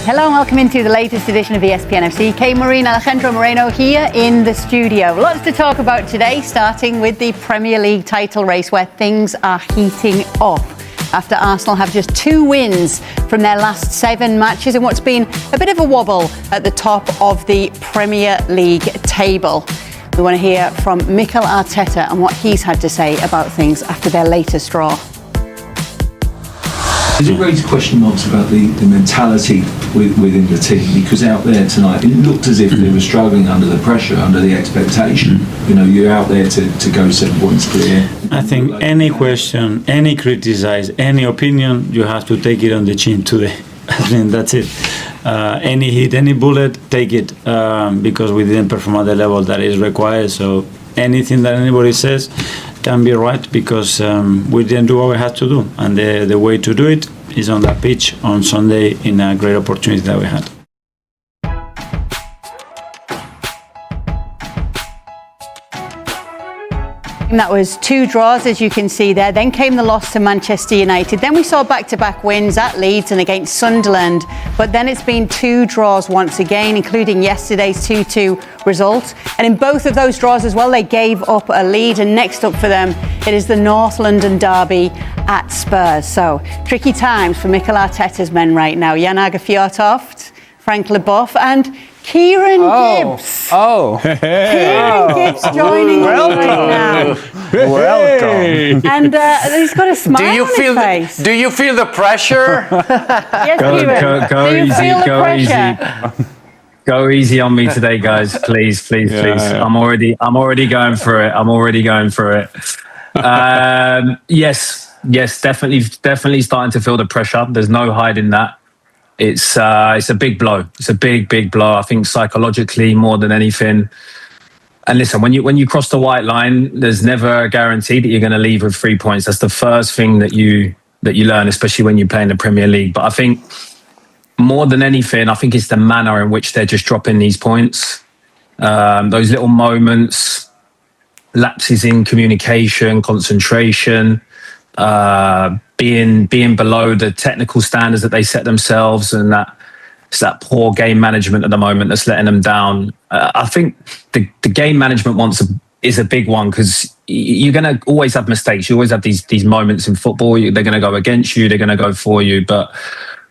Hello and welcome into the latest edition of ESPN FC. Kay Maureen, Alejandro Moreno here in the studio. Lots to talk about today, starting with the Premier League title race where things are heating up after Arsenal have just 2 wins from their last 7 matches in what's been a bit of a wobble at the top of the Premier League table. We want to hear from Mikel Arteta and what he's had to say about things after their latest draw. Does it raise question marks about the mentality within the team? Because out there tonight, it looked as if they were struggling under the pressure, under the expectation. You know, you're out there to go 7 points clear. I think any question, any criticism, any opinion, you have to take it on the chin today. I mean, that's it. Any hit, any bullet, take it, because we didn't perform at the level that is required. So anything that anybody says can be right, because we didn't do what we had to do, and the way to do it is on that pitch on Sunday in a great opportunity that we had. That was 2 draws, as you can see there. Then came the loss to Manchester United. Then we saw back-to-back wins at Leeds and against Sunderland. But then it's been 2 draws once again, including yesterday's 2-2 result. And in both of those draws as well, they gave up a lead. And next up for them, it is the North London derby at Spurs. So, tricky times for Mikel Arteta's men right now. Jan Åge Fjørtoft, Frank Leboeuf and Kieran Gibbs. Kieran Gibbs joining us right now. Welcome. And he's got a smile on his face. Do you feel the pressure? Yes, Kieran. Go Do you easy, feel the go pressure? easy. Go easy on me today, guys. Please. Yeah. I'm already going through it. Yes, definitely starting to feel the pressure. There's no hiding that. It's a big blow. It's a big blow. I think psychologically more than anything. And listen, when you cross the white line, there's never a guarantee that you're going to leave with 3 points. That's the first thing that you learn, especially when you play in the Premier League. But I think more than anything, I think it's the manner in which they're just dropping these points. Those little moments, lapses in communication, concentration, being below the technical standards that they set themselves, and it's that poor game management at the moment that's letting them down. I think the game management is a big one, because you're going to always have mistakes. You always have these moments in football. They're going to go against you. They're going to go for you. But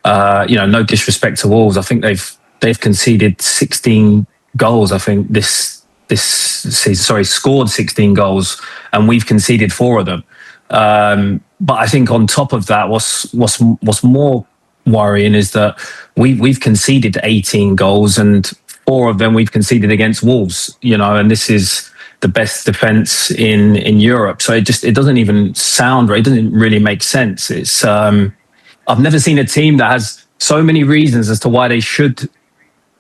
no disrespect to Wolves. I think they've conceded 16 goals. I think this season. Sorry, scored 16 goals, and we've conceded 4 of them. But I think on top of that, what's more worrying is that we've conceded 18 goals, and 4 of them we've conceded against Wolves. And this is the best defense in Europe. So it doesn't even sound right. It doesn't really make sense. It's I've never seen a team that has so many reasons as to why they should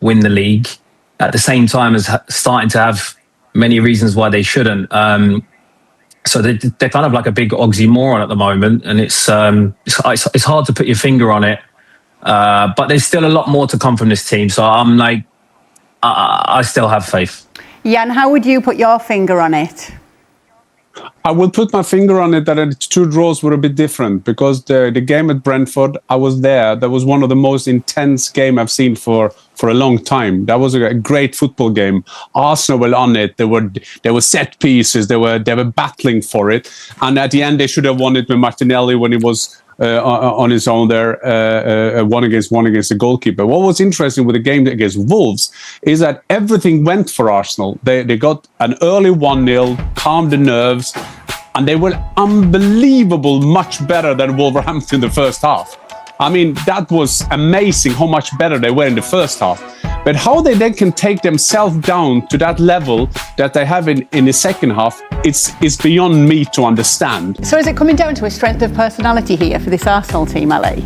win the league, at the same time as starting to have many reasons why they shouldn't. So they're kind of like a big oxymoron at the moment, and it's hard to put your finger on it. But there's still a lot more to come from this team. So I'm like, I still have faith. Jan, how would you put your finger on it? I will put my finger on it that the 2 draws were a bit different, because the game at Brentford, I was there. That was one of the most intense game I've seen for a long time. That was a great football game. Arsenal were on it. There were set pieces. They were battling for it. And at the end, they should have won it with Martinelli when he was on his own there, 1 against the goalkeeper. What was interesting with the game against Wolves is that everything went for Arsenal. They got an early 1-0, calmed the nerves, and they were unbelievable, much better than Wolverhampton in the first half. I mean, that was amazing how much better they were in the first half. But how they then can take themselves down to that level that they have in the second half, it's beyond me to understand. So is it coming down to a strength of personality here for this Arsenal team, Ale?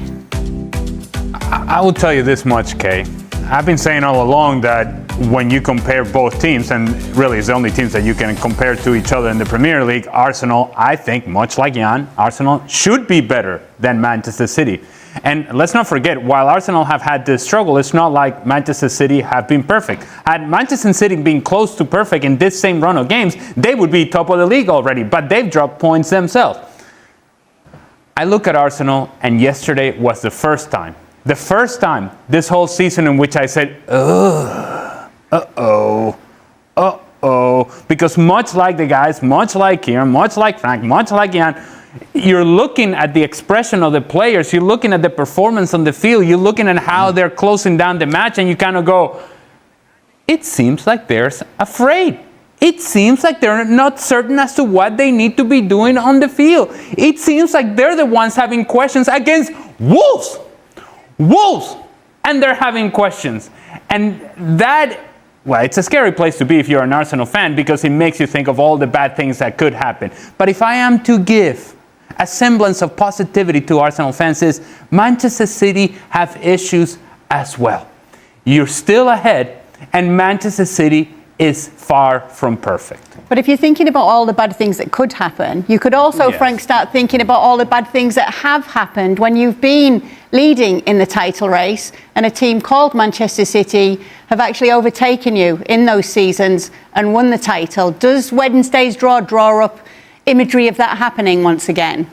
I will tell you this much, Kay. I've been saying all along that when you compare both teams, and really it's the only teams that you can compare to each other in the Premier League, Arsenal, I think, much like Jan, Arsenal should be better than Manchester City. And let's not forget, while Arsenal have had this struggle, it's not like Manchester City have been perfect. Had Manchester City been close to perfect in this same run of games, they would be top of the league already, but they've dropped points themselves. I look at Arsenal, and yesterday was the first time the first time this whole season in which I said, because much like the guys, much like Kieran, much like Frank, much like Jan, you're looking at the expression of the players, you're looking at the performance on the field, you're looking at how they're closing down the match, and you kind of go, it seems like they're afraid. It seems like they're not certain as to what they need to be doing on the field. It seems like they're the ones having questions against Wolves. And they're having questions. And that, well, it's a scary place to be if you're an Arsenal fan, because it makes you think of all the bad things that could happen. But if I am to give a semblance of positivity to Arsenal fans, is Manchester City have issues as well. You're still ahead, and Manchester City is far from perfect. But if you're thinking about all the bad things that could happen, you could also, Yes. Frank, start thinking about all the bad things that have happened when you've been leading in the title race and a team called Manchester City have actually overtaken you in those seasons and won the title. Does Wednesday's draw up imagery of that happening once again?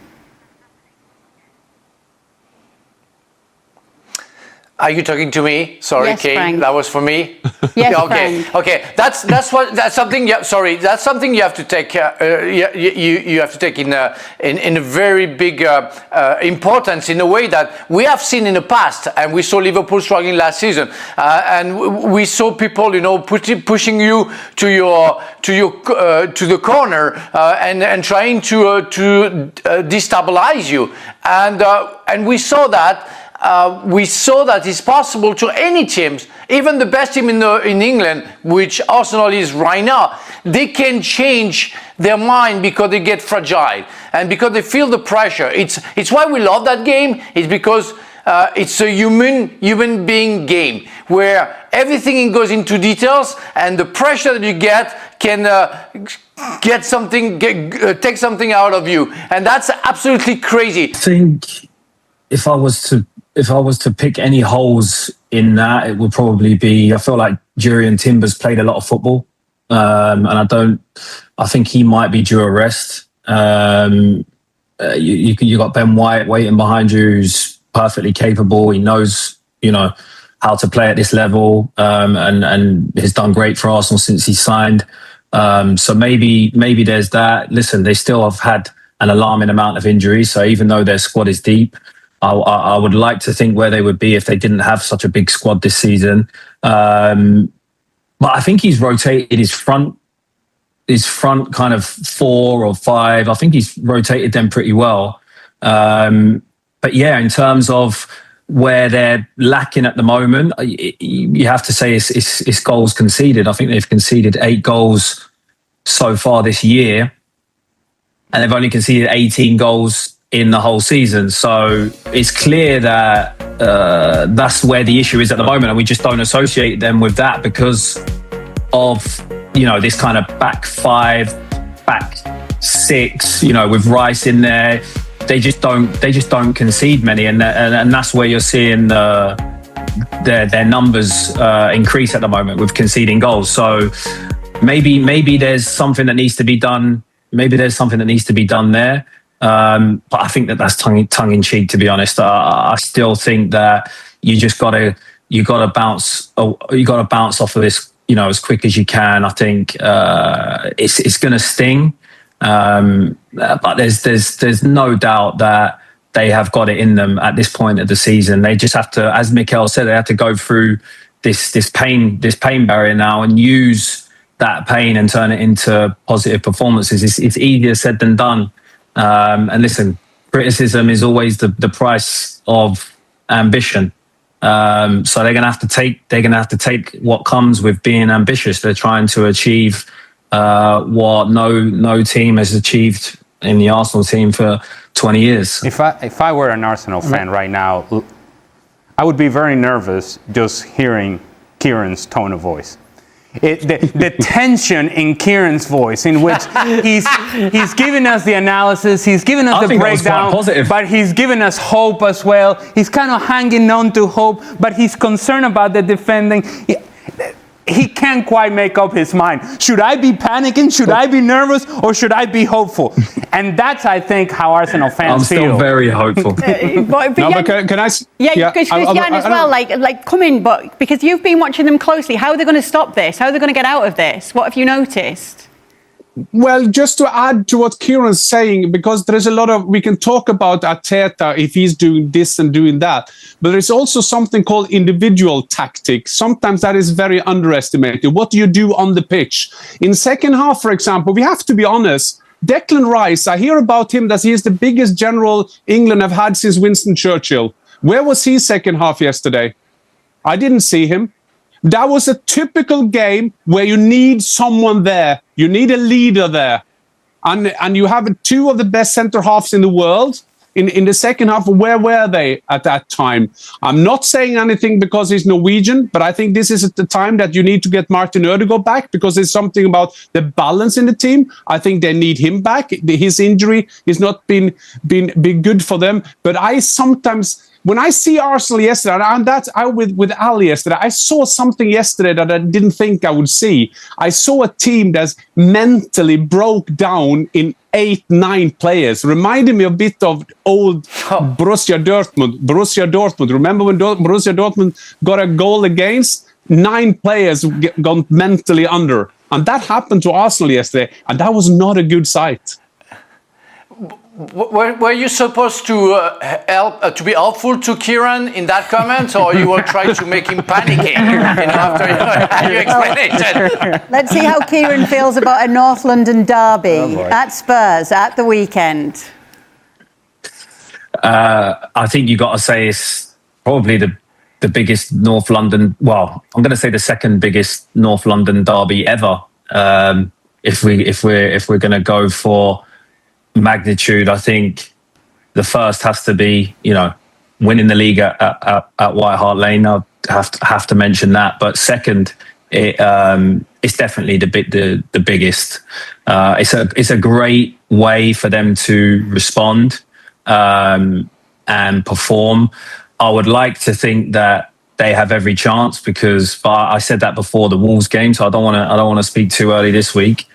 Are you talking to me? Sorry, Yes, Kay, Frank. that was for me. Yes, okay, Frank. okay. That's something. Sorry, that's something you have to take. You have to take in a very big importance, in a way that we have seen in the past, and we saw Liverpool struggling last season, and we saw people, pushing you to the corner and trying to destabilize you, and we saw that. We saw that it's possible to any teams, even the best team in England, which Arsenal is right now. They can change their mind because they get fragile and because they feel the pressure. It's why we love that game. It's because it's a human being game where everything goes into details, and the pressure that you get can take something out of you, and that's absolutely crazy. I think if I was to pick any holes in that, it would probably be, I feel like Jurriën Timbers played a lot of football. And I think he might be due a rest. You got Ben White waiting behind you, who's perfectly capable. He knows, how to play at this level, and has done great for Arsenal since he signed. So maybe there's that. Listen, they still have had an alarming amount of injuries. So even though their squad is deep, I would like to think where they would be if they didn't have such a big squad this season. But I think he's rotated his front kind of 4 or 5. I think he's rotated them pretty well. But yeah, in terms of where they're lacking at the moment, you have to say it's goals conceded. I think they've conceded 8 goals so far this year, and they've only conceded 18 goals in the whole season. So it's clear that that's where the issue is at the moment, and we just don't associate them with that because of this kind of back 5, back 6, with Rice in there. They just don't concede many, and that's where you're seeing their numbers increase at the moment with conceding goals. So maybe there's something that needs to be done. Maybe there's something that needs to be done there. But I think that's tongue in cheek, to be honest. I still think that you gotta bounce off of this, as quick as you can. I think it's gonna sting, but there's no doubt that they have got it in them at this point of the season. They just have to, as Mikel said, they have to go through this pain barrier now and use that pain and turn it into positive performances. It's easier said than done. And listen, criticism is always the price of ambition. So they're gonna have to take what comes with being ambitious. They're trying to achieve what no team has achieved in the Arsenal team for 20 years. If I were an Arsenal fan right now, I would be very nervous just hearing Kieran's tone of voice. The tension in Kieran's voice, in which he's giving us the analysis, he's giving us the breakdown, but he's giving us hope as well. He's kind of hanging on to hope, but he's concerned about the defending. he can't quite make up his mind. Should I be panicking? Should I be nervous? Or should I be hopeful? And that's, I think, how Arsenal fans I'm still feel. very hopeful. But No, but can I? Yeah, because Christian as well, like come in, but because you've been watching them closely, how are they going to stop this? How are they going to get out of this? What have you noticed? Well, just to add to what Kieran's saying, because there is a lot of, we can talk about Arteta if he's doing this and doing that, but there's also something called individual tactics. Sometimes that is very underestimated. What do you do on the pitch? In second half, for example, we have to be honest, Declan Rice, I hear about him that he is the biggest general England have had since Winston Churchill. Where was he second half yesterday? I didn't see him. That was a typical game where you need someone there. You need a leader there. And you have two of the best centre halves in the world. In the second half, where were they at that time? I'm not saying anything because he's Norwegian, but I think this is at the time that you need to get Martin Ødegaard back because there's something about the balance in the team. I think they need him back. His injury has not been good for them. But I sometimes... When I see Arsenal yesterday, and that's with Ali yesterday, I saw something yesterday that I didn't think I would see. I saw a team that's mentally broke down in 8-9 players. Reminded me a bit of old Borussia Dortmund. Remember when Borussia Dortmund got a goal against? 9 players gone mentally under. And that happened to Arsenal yesterday, and that was not a good sight. Were you supposed to help to be helpful to Kieran in that comment, or you will try to make him panicking after your explanation? Let's see how Kieran feels about a North London derby at Spurs at the weekend. I think you got to say it's probably the biggest North London. Well, I'm going to say the second biggest North London derby ever. If we're going to go for magnitude, I think the first has to be, winning the league at White Hart Lane. I'll have to mention that. But second, it's definitely the biggest. It's a great way for them to respond and perform. I would like to think that they have every chance because, but I said that before the Wolves game, so I don't want to speak too early this week.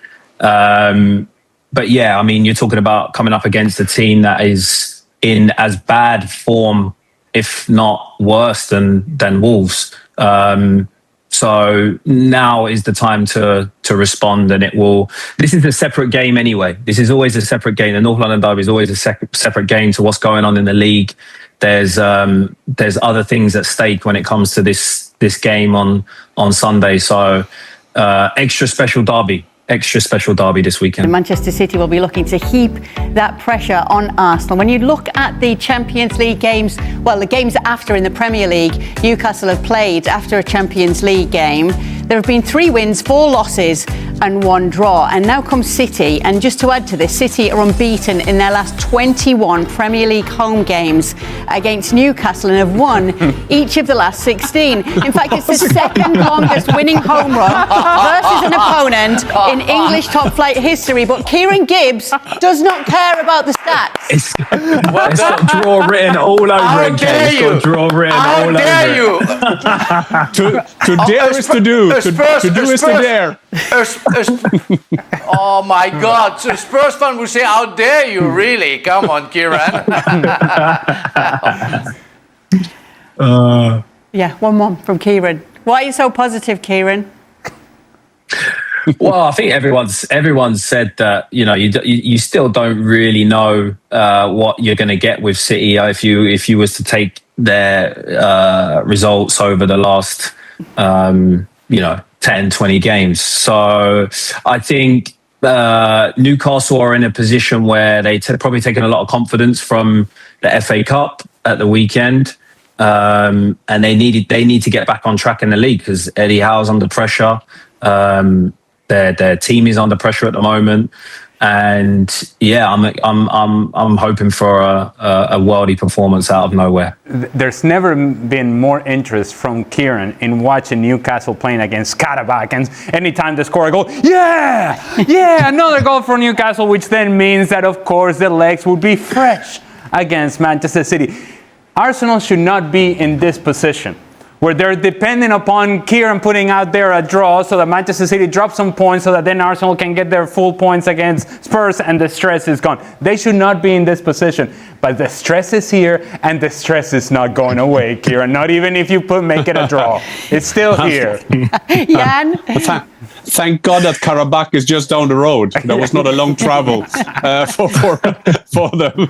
But yeah, I mean, you're talking about coming up against a team that is in as bad form, if not worse than Wolves. So now is the time to respond, and this is a separate game anyway. This is always a separate game. The North London derby is always a separate game to what's going on in the league. There's other things at stake when it comes to this game on Sunday. So extra special derby this weekend. Manchester City will be looking to heap that pressure on Arsenal. When you look at the Champions League games, well, the games after in the Premier League, Newcastle have played after a Champions League game. There have been 3 wins, 4 losses and 1 draw. And now comes City. And just to add to this, City are unbeaten in their last 21 Premier League home games against Newcastle and have won each of the last 16. In fact, it's the second longest winning home run versus an opponent in English top flight history. But Kieran Gibbs does not care about the stats. It's got draw written all over it. It's got draw written all over it. How dare you? To dare is to do. To do is to dare. Oh my God! So Spurs fan will say, "How dare you?" Really? Come on, Kieran. Yeah, one more from Kieran. Why are you so positive, Kieran? Well, I think everyone's said that you still don't really know what you're going to get with City if you was to take their results over the last 10, 20 games. So I think Newcastle are in a position where they probably taken a lot of confidence from the FA Cup at the weekend. And they need to get back on track in the league because Eddie Howe's under pressure. Their team is under pressure at the moment, and yeah, I'm hoping for a worldy performance out of nowhere. There's never been more interest from Kieran in watching Newcastle playing against Karabakh, and anytime they score a goal, another goal for Newcastle, which then means that of course the legs will be fresh against Manchester City. Arsenal should not be in this position. where they're depending upon Kieran putting out there a draw so that Manchester City drops some points so that then Arsenal can get their full points against Spurs and the stress is gone. They should not be in this position. But the stress is here and the stress is not going away, Kieran. Not even if you make it a draw. It's still here. Jan? Thank God that Karabakh is just down the road. That was not a long travel for them.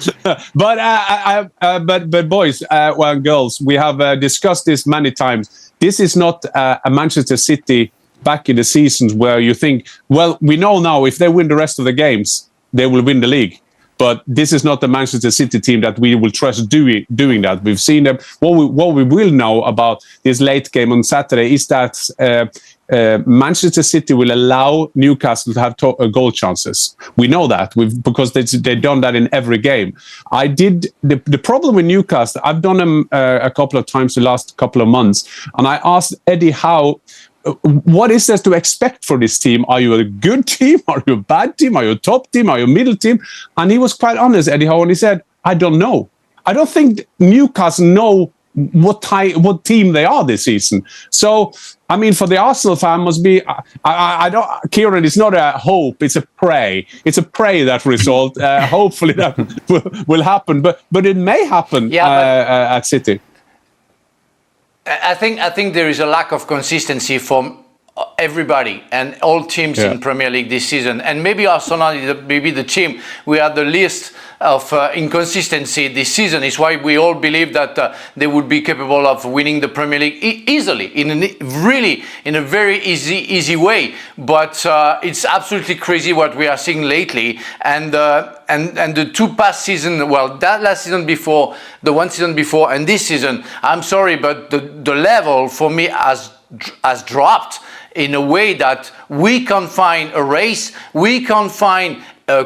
But boys, well, girls, we have discussed this many times. This is not a Manchester City back in the seasons where you think, well, we know now if they win the rest of the games, they will win the league. But this is not the Manchester City team that we will trust doing that. We've seen them. What we will know about this late game on Saturday is that Manchester City will allow Newcastle to have goal chances. We know that because they've done that in every game. The problem with Newcastle, I've done them a couple of times the last couple of months, and I asked Eddie Howe, what is there to expect for this team? Are you a good team? Are you a bad team? Are you a top team? Are you a middle team? And he was quite honest, Eddie Howe, and he said, I don't know. I don't think Newcastle know what team they are this season. So, I mean, for the Arsenal fan, must be, I don't, Kieran, it's not a hope, it's a pray. It's a pray, that result. Hopefully that will happen, but it may happen at City. I think there is a lack of consistency from everybody and all teams in Premier League this season, and maybe Arsenal is maybe the team we had the least of inconsistency this season. Is why we all believe that they would be capable of winning the Premier League easily, in a very easy way. But it's absolutely crazy what we are seeing lately, and the two past season, well, that last season before, the one season before, and this season, I'm sorry, but the level for me has dropped in a way that we can't find a race, we can't find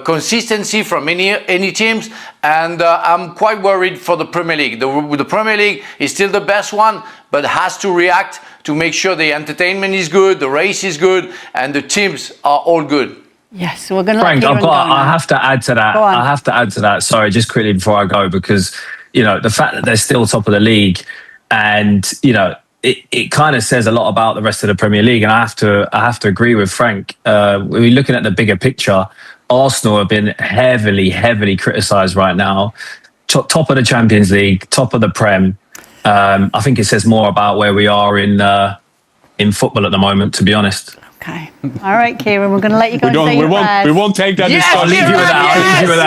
consistency from any teams, and I'm quite worried for the Premier League. The Premier League is still the best one, but has to react to make sure the entertainment is good, the race is good, and the teams are all good. Yes, we're going to Frank, I have to add to that. I have to add to that. Sorry, just quickly before I go, because, you know, the fact that they're still top of the league, and, you know, it kind of says a lot about the rest of the Premier League. And I have to agree with Frank. We're looking at the bigger picture. Arsenal have been heavily criticised right now. Top of the Champions League, top of the Prem. I think it says more about where we are in football at the moment, to be honest. Okay. All right, Kieran, we're going to let you go. We won't take that discussion. I'll leave you with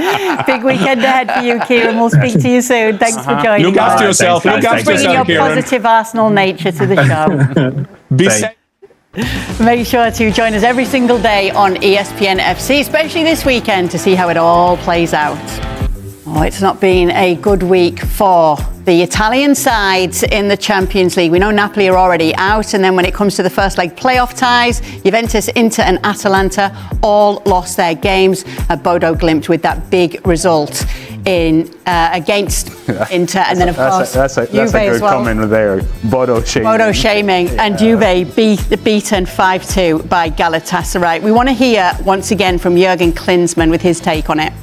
that. Big weekend ahead for you, Kieran. We'll speak to you soon. Thanks for joining Look us. after yourself. Thanks, Look after Bringing yourself, your Kieran. positive Arsenal nature to the show. Be safe. Make sure to join us every single day on ESPN FC, especially this weekend, to see how it all plays out. Oh, it's not been a good week for the Italian sides in the Champions League. We know Napoli are already out, and then when it comes to the first leg playoff ties, Juventus, Inter and Atalanta all lost their games. Bodo Glimt with that big result against Inter, and then of course that's a Juve good as well. comment there. Bodo shaming. And Juve beaten 5-2 by Galatasaray. We want to hear once again from Jürgen Klinsmann with his take on it.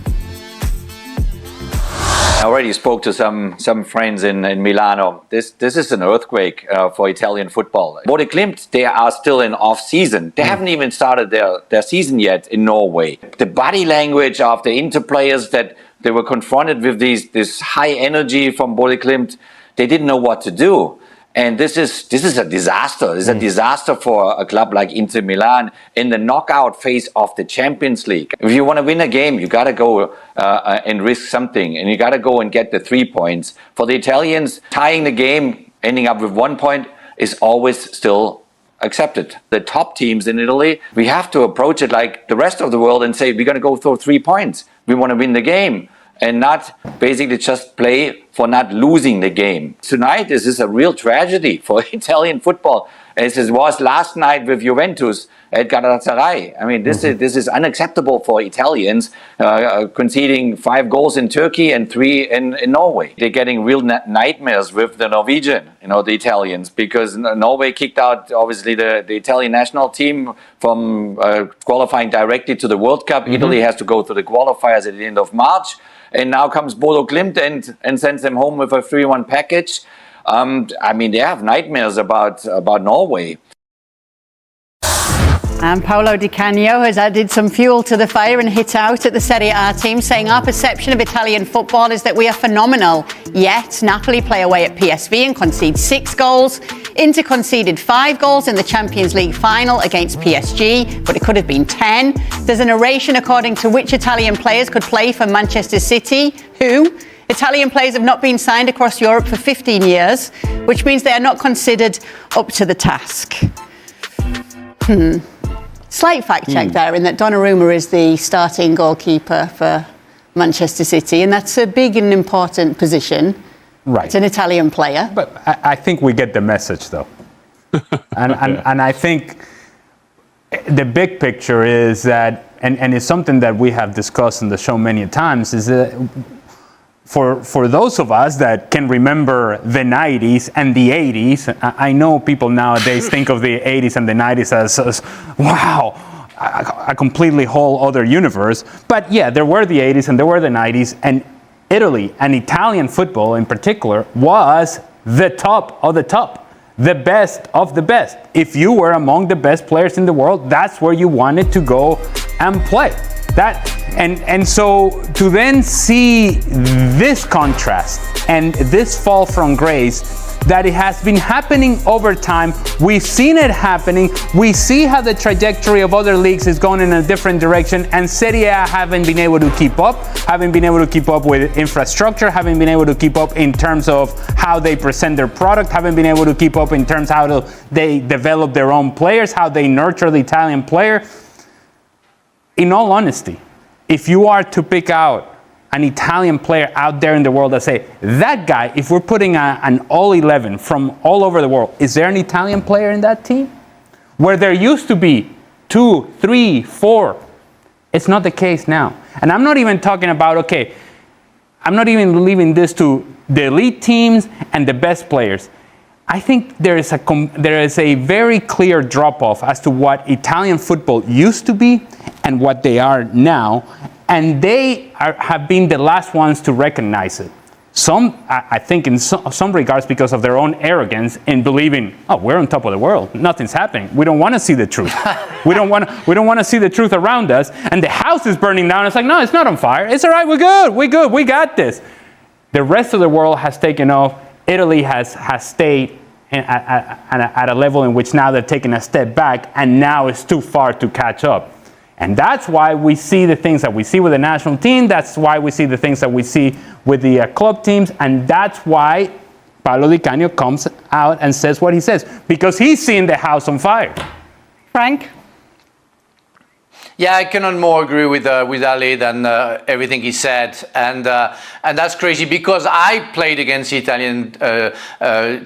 I already spoke to some friends in Milano. This is an earthquake for Italian football. Bodo Glimt, they are still in off-season. They haven't even started their season yet in Norway. The body language of the Inter players, that they were confronted with this high energy from Bodo Glimt, they didn't know what to do. And this is a disaster. It's a disaster for a club like Inter Milan in the knockout phase of the Champions League. If you want to win a game, you got to go and risk something, and you got to go and get the 3 points. For the Italians, tying the game, ending up with 1 point, is always still accepted. The top teams in Italy, we have to approach it like the rest of the world and say, we're going to go for 3 points. We want to win the game, and not basically just play for not losing the game. Tonight, this is a real tragedy for Italian football, as it was last night with Juventus at Galatasaray. I mean, this is unacceptable for Italians, conceding 5 goals in Turkey and 3 in Norway. They're getting real nightmares with the Norwegian, the Italians, because Norway kicked out, obviously, the Italian national team from qualifying directly to the World Cup. Italy has to go to the qualifiers at the end of March. and now comes Bodo Glimt and sends them home with a 3-1 package. I mean, they have nightmares about Norway. And Paolo Di Canio has added some fuel to the fire and hit out at the Serie A team, saying our perception of Italian football is that we are phenomenal. Yet, Napoli play away at PSV and concede 6 goals. Inter conceded 5 goals in the Champions League final against PSG, but it could have been 10. There's a narration according to which Italian players could play for Manchester City, who... Italian players have not been signed across Europe for 15 years, which means they are not considered up to the task. Slight fact check there in that Donnarumma is the starting goalkeeper for Manchester City, and that's a big and important position. Right. It's an Italian player. But I think we get the message, though. and I think the big picture is that, and it's something that we have discussed in the show many times, is that for those of us that can remember the 90s and the 80s, I know people nowadays think of the 80s and the 90s as wow, a completely whole other universe. But yeah, there were the 80s and there were the 90s, and Italy and Italian football in particular was the top of the top, the best of the best. If you were among the best players in the world, that's where you wanted to go and play. And so to then see this contrast and this fall from grace, that it has been happening over time. We've seen it happening. We see how the trajectory of other leagues is going in a different direction, and Serie A haven't been able to keep up, with infrastructure, haven't been able to keep up in terms of how they present their product, haven't been able to keep up in terms of how they develop their own players, how they nurture the Italian player. In all honesty, if you are to pick out an Italian player out there in the world that say, that guy, if we're putting an all 11 from all over the world, is there an Italian player in that team? Where there used to be 2, 3, 4, it's not the case now. And I'm not even talking about, okay, I'm not even leaving this to the elite teams and the best players. I think there is a very clear drop-off as to what Italian football used to be and what they are now, and they have been the last ones to recognize it. Some, I think in some regards, because of their own arrogance in believing, oh, we're on top of the world, nothing's happening. We don't want to see the truth. we don't want to see the truth around us, and the house is burning down. It's like, no, it's not on fire. It's all right, we're good, we got this. The rest of the world has taken off. Italy has stayed at a level in which now they're taking a step back, and now it's too far to catch up. And that's why we see the things that we see with the national team. That's why we see the things that we see with the club teams. And that's why Paolo Di Canio comes out and says what he says, because he's seeing the house on fire. Frank? Yeah, I cannot more agree with Ali than everything he said, and that's crazy because I played against Italian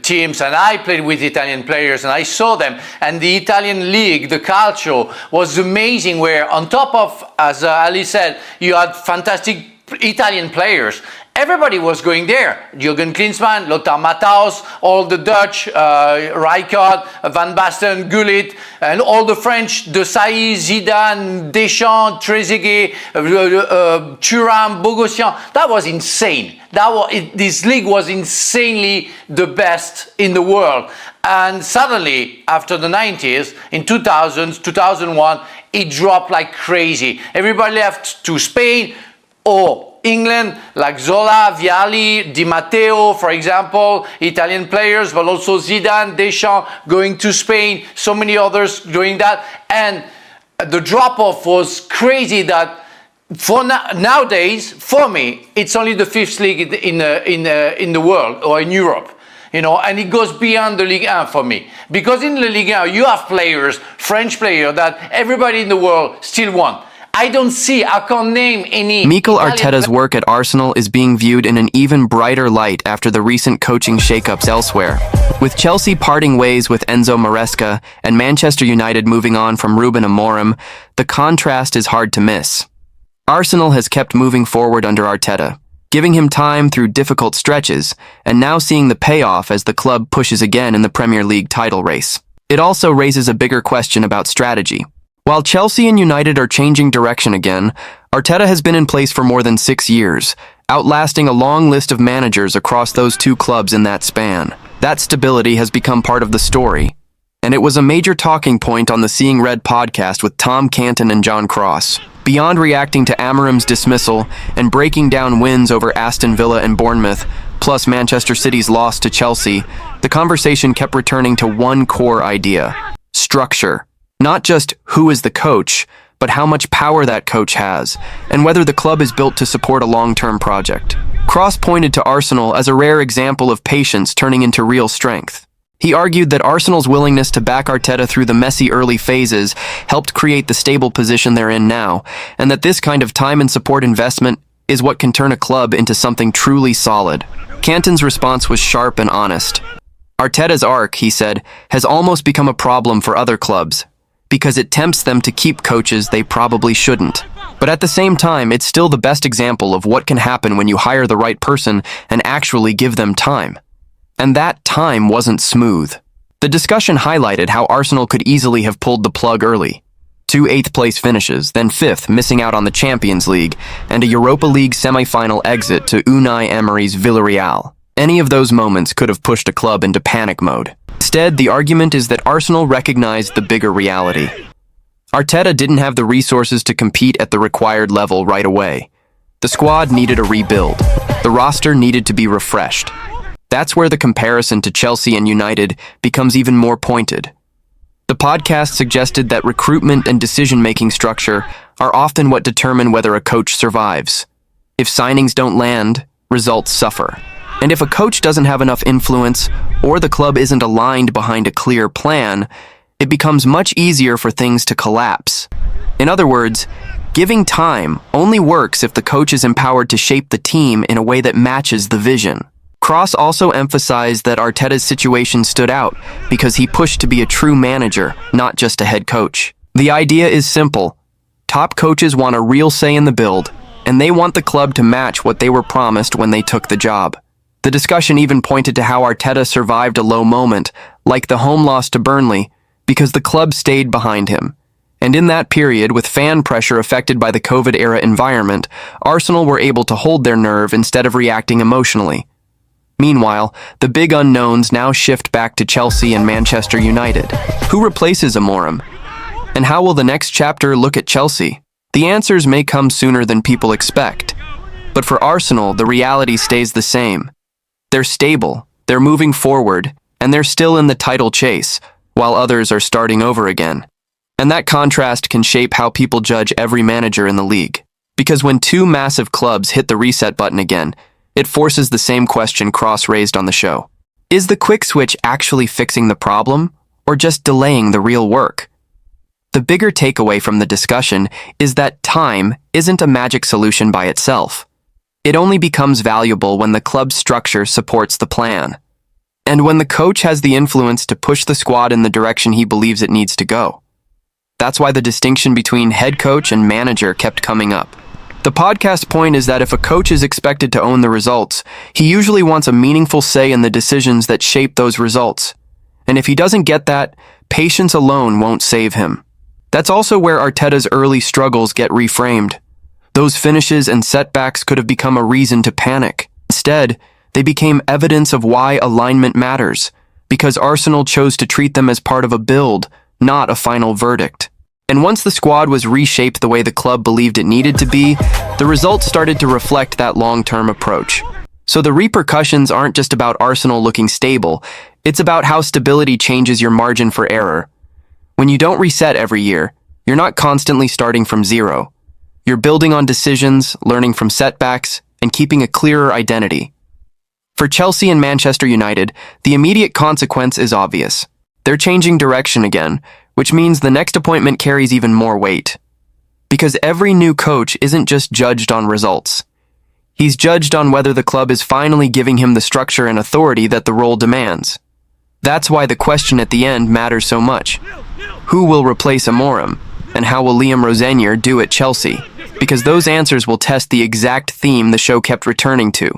teams and I played with Italian players and I saw them, and the Italian league, the calcio, was amazing. Where on top of, as Ali said, you had fantastic Italian players. Everybody was going there. Jürgen Klinsmann, Lothar Matthaus, all the Dutch, Rijkaard, Van Basten, Gullit, and all the French, Desailly, Zidane, Deschamps, Trezeguet, Thuram, Bogossian. That was insane. This league was insanely the best in the world. And suddenly, after the 90s, in 2000, 2001, it dropped like crazy. Everybody left to Spain or England, like Zola, Vialli, Di Matteo, for example, Italian players, but also Zidane, Deschamps going to Spain, so many others doing that. And the drop-off was crazy that nowadays, for me, it's only the 5th league in the world or in Europe. You know, and it goes beyond the Ligue 1 for me. Because in the Ligue 1, you have players, French players, that everybody in the world still want. I can't name any. Mikel Arteta's work at Arsenal is being viewed in an even brighter light after the recent coaching shakeups elsewhere. With Chelsea parting ways with Enzo Maresca and Manchester United moving on from Ruben Amorim, the contrast is hard to miss. Arsenal has kept moving forward under Arteta, giving him time through difficult stretches, and now seeing the payoff as the club pushes again in the Premier League title race. It also raises a bigger question about strategy. While Chelsea and United are changing direction again, Arteta has been in place for more than 6 years, outlasting a long list of managers across those two clubs in that span. That stability has become part of the story, and it was a major talking point on the Seeing Red podcast with Tom Canton and John Cross. Beyond reacting to Amorim's dismissal and breaking down wins over Aston Villa and Bournemouth, plus Manchester City's loss to Chelsea, the conversation kept returning to one core idea: structure. Not just who is the coach, but how much power that coach has, and whether the club is built to support a long-term project. Cross pointed to Arsenal as a rare example of patience turning into real strength. He argued that Arsenal's willingness to back Arteta through the messy early phases helped create the stable position they're in now, and that this kind of time and support investment is what can turn a club into something truly solid. Canton's response was sharp and honest. Arteta's arc, he said, has almost become a problem for other clubs, because it tempts them to keep coaches they probably shouldn't. But at the same time, it's still the best example of what can happen when you hire the right person and actually give them time. And that time wasn't smooth. The discussion highlighted how Arsenal could easily have pulled the plug early. 2 eighth-place finishes, then 5th, missing out on the Champions League, and a Europa League semi-final exit to Unai Emery's Villarreal. Any of those moments could have pushed a club into panic mode. Instead, the argument is that Arsenal recognized the bigger reality. Arteta didn't have the resources to compete at the required level right away. The squad needed a rebuild. The roster needed to be refreshed. That's where the comparison to Chelsea and United becomes even more pointed. The podcast suggested that recruitment and decision-making structure are often what determine whether a coach survives. If signings don't land, results suffer. And if a coach doesn't have enough influence, or the club isn't aligned behind a clear plan, it becomes much easier for things to collapse. In other words, giving time only works if the coach is empowered to shape the team in a way that matches the vision. Cross also emphasized that Arteta's situation stood out because he pushed to be a true manager, not just a head coach. The idea is simple. Top coaches want a real say in the build, and they want the club to match what they were promised when they took the job. The discussion even pointed to how Arteta survived a low moment, like the home loss to Burnley, because the club stayed behind him. And in that period, with fan pressure affected by the COVID-era environment, Arsenal were able to hold their nerve instead of reacting emotionally. Meanwhile, the big unknowns now shift back to Chelsea and Manchester United. Who replaces Amorim? And how will the next chapter look at Chelsea? The answers may come sooner than people expect. But for Arsenal, the reality stays the same. They're stable, they're moving forward, and they're still in the title chase, while others are starting over again. And that contrast can shape how people judge every manager in the league. Because when two massive clubs hit the reset button again, it forces the same question Cross raised on the show. Is the quick switch actually fixing the problem, or just delaying the real work? The bigger takeaway from the discussion is that time isn't a magic solution by itself. It only becomes valuable when the club's structure supports the plan, and when the coach has the influence to push the squad in the direction he believes it needs to go. That's why the distinction between head coach and manager kept coming up. The podcast point is that if a coach is expected to own the results, he usually wants a meaningful say in the decisions that shape those results. And if he doesn't get that, patience alone won't save him. That's also where Arteta's early struggles get reframed. Those finishes and setbacks could have become a reason to panic. Instead, they became evidence of why alignment matters, because Arsenal chose to treat them as part of a build, not a final verdict. And once the squad was reshaped the way the club believed it needed to be, the results started to reflect that long-term approach. So the repercussions aren't just about Arsenal looking stable, it's about how stability changes your margin for error. When you don't reset every year, you're not constantly starting from zero. You're building on decisions, learning from setbacks, and keeping a clearer identity. For Chelsea and Manchester United, the immediate consequence is obvious. They're changing direction again, which means the next appointment carries even more weight. Because every new coach isn't just judged on results. He's judged on whether the club is finally giving him the structure and authority that the role demands. That's why the question at the end matters so much. Who will replace Amorim? And how will Liam Rosenior do at Chelsea? Because those answers will test the exact theme the show kept returning to.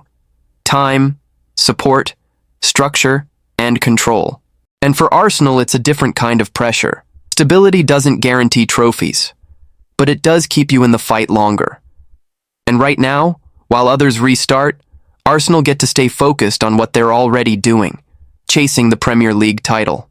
Time, support, structure, and control. And for Arsenal, it's a different kind of pressure. Stability doesn't guarantee trophies, but it does keep you in the fight longer. And right now, while others restart, Arsenal get to stay focused on what they're already doing, chasing the Premier League title.